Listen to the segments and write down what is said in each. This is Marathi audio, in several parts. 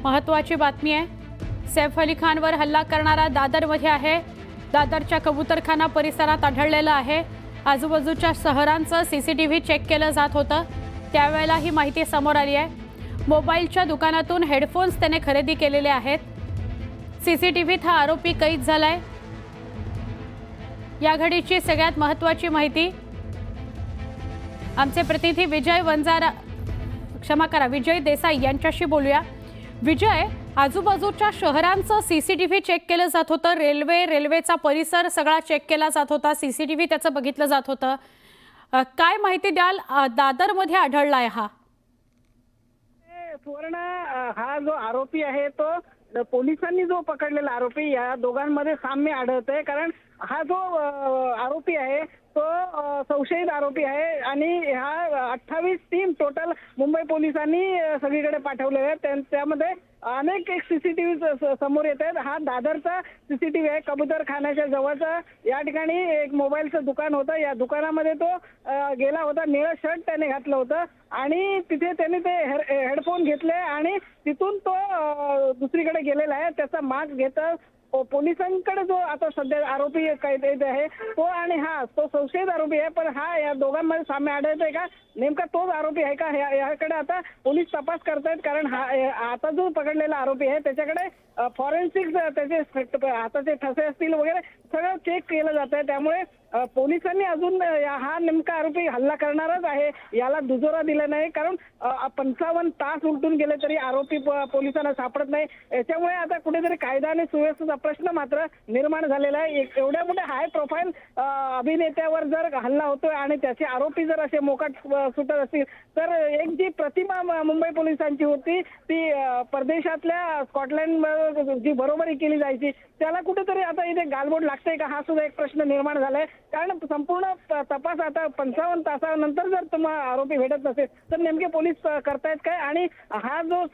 महत्त्वाची बातमी आहे। सैफ अली खानवर हल्ला करणारा दादरमध्ये आहे। दादरच्या कबूतरखाना परिसरात आढळलेला आहे। आजूबाजूच्या शहरांचं सीसीटीव्ही चेक केलं जात होतं, त्यावेळेला ही माहिती समोर आली आहे। मोबाईलच्या दुकानातून हेडफोन्स त्याने खरेदी केलेले आहेत। सीसीटीव्हीत हा आरोपी कैद झालाय। या घडीची सगळ्यात महत्त्वाची माहिती आमचे प्रतिनिधी विजय देसाई यांच्याशी बोलूया। विजय, आजूबाजूच्या शहरांचं सीसीटीव्ही चेक केलं जात होतं, रेल्वेचा परिसर सगळा चेक केला जात होता, सीसीटीव्ही त्याचं बघितलं जात होतं। काय माहिती द्याल? दादरमध्ये आढळलाय हा सुवर्ण, हा जो आरोपी आहे तो पोलिसांनी जो पकडलेला आरोपी, या दोघांमध्ये साम्य आढळतंय। कारण हा जो आरोपी आहे तो संशयित आरोपी आहे आणि हा 28 टीम टोटल मुंबई पोलिसांनी सगळीकडे पाठवलेले आहेत। त्यामध्ये अनेक एक सीसीटीव्ही समोर येत आहेत। हा दादरचा सीसीटीव्ही आहे, कबूतरखान्याच्या जवळचा। या ठिकाणी एक मोबाईलचं दुकान होतं, या दुकानामध्ये तो गेला होता। निळं शर्ट त्याने घातलं होतं आणि तिथे त्याने ते हेडफोन घेतले आणि तिथून तो दुसरीकडे गेलेला आहे। त्याचा मास्क घेता पोलिसांकडे जो आता सध्या आरोपी कैद आहे तो, आणि हा तो संशयित आरोपी आहे, पण हा या दोघांमध्ये साम्य आढळतंय का, नेमका तोच आरोपी आहे का, याकडे आता पोलीस तपास करतायत। कारण हा आता जो पकडलेला आरोपी आहे त्याच्याकडे फॉरेन्सिक त्याचे हाताचे ठसे असतील वगैरे सगळं चेक केलं जात आहे। त्यामुळे पोलिसांनी अजून हा नेमका आरोपी हल्ला करणारच आहे याला दुजोरा दिला नाही। कारण 55 तास उलटून गेले तरी आरोपी पोलिसांना सापडत नाही। याच्यामुळे आता कुठेतरी कायदा आणि सुव्यवस्थेचा प्रश्न मात्र निर्माण झालेला आहे। एवढ्या मोठ्या हाय प्रोफाईल अभिनेत्यावर जर हल्ला होतोय आणि त्याचे आरोपी जर असे मोकाट सुटत असतील तर एक जी प्रतिमा मुंबई पोलिसांची होती ती परदेशातल्या स्कॉटलँड जी बरोबरी केली जायची त्याला कुठेतरी आता इथे गालबोट लागतंय का, हा सुद्धा एक प्रश्न निर्माण झालाय। कारण संपूर्ण तपास आता 55 तासानंतर जर तुम्हाला आरोपी भेटत नसेल तर नेमके पोलीस करतायत काय। आणि हा जो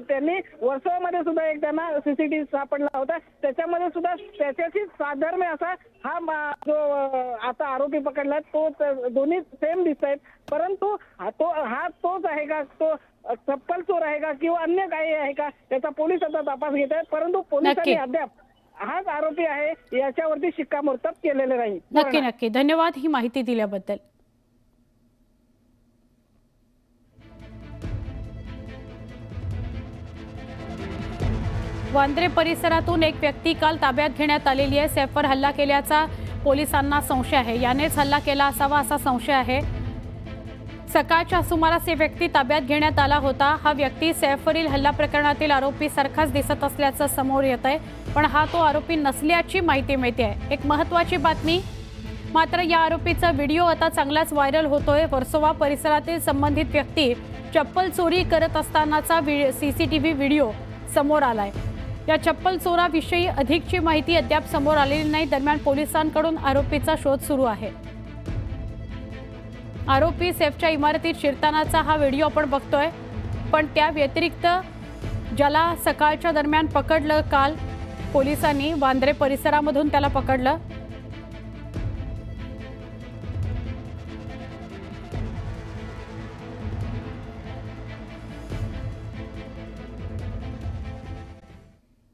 त्यांनी वर्सोवामध्ये सुद्धा एक त्यांना सीसीटीव्ही सापडला होता, त्याच्यामध्ये सुद्धा त्याच्याशी साधर्म्य असा हा जो आता आरोपी पकडला तो दोन्ही सेम दिसत आहेत। परंतु हा तोच आहे का, तो चप्पल चोर आहे का किंवा अन्य काही आहे का, त्याचा पोलीस आता तपास घेत आहेत। परंतु पोलिसांनी अद्याप हाच आरोपी आहे याच्यावरती शिक्कामोर्तब केलेले नाही। नक्की धन्यवाद ही माहिती दिल्याबद्दल। वांद्रे परिसरातून एक व्यक्ती काल ताब्यात घेण्यात आलेली आहे। सैफवर हल्ला केल्याचा पोलिसांना संशय आहे, यानेच हल्ला केला असावा असा संशय आहे। सकाळच्या सुमारास हे व्यक्ती ताब्यात घेण्यात आला होता। हा व्यक्ती सैफवरील हल्ला प्रकरणातील आरोपी सारखाच दिसत असल्याचं समोर येत आहे, पण हा तो आरोपी नसल्याची माहिती मिळते आहे। एक महत्त्वाची बातमी मात्र या आरोपीचा व्हिडिओ आता चांगलाच व्हायरल होतोय। वर्सोवा परिसरातील संबंधित व्यक्ती चप्पल चोरी करत असतानाचा सीसीटीव्ही व्हिडिओ समोर आलाय। या चप्पल चोराविषयी अधिकची माहिती अद्याप समोर आलेली नाही। दरम्यान पोलिसांकडून आरोपीचा शोध सुरू आहे। आरोपी सैफच्या इमारतीत शिरतानाचा हा व्हिडिओ आपण बघतोय, पण त्या व्यतिरिक्त ज्याला सकाळच्या दरम्यान पकडलं काल पोलिसांनी वांद्रे परिसरामधून त्याला पकडलं,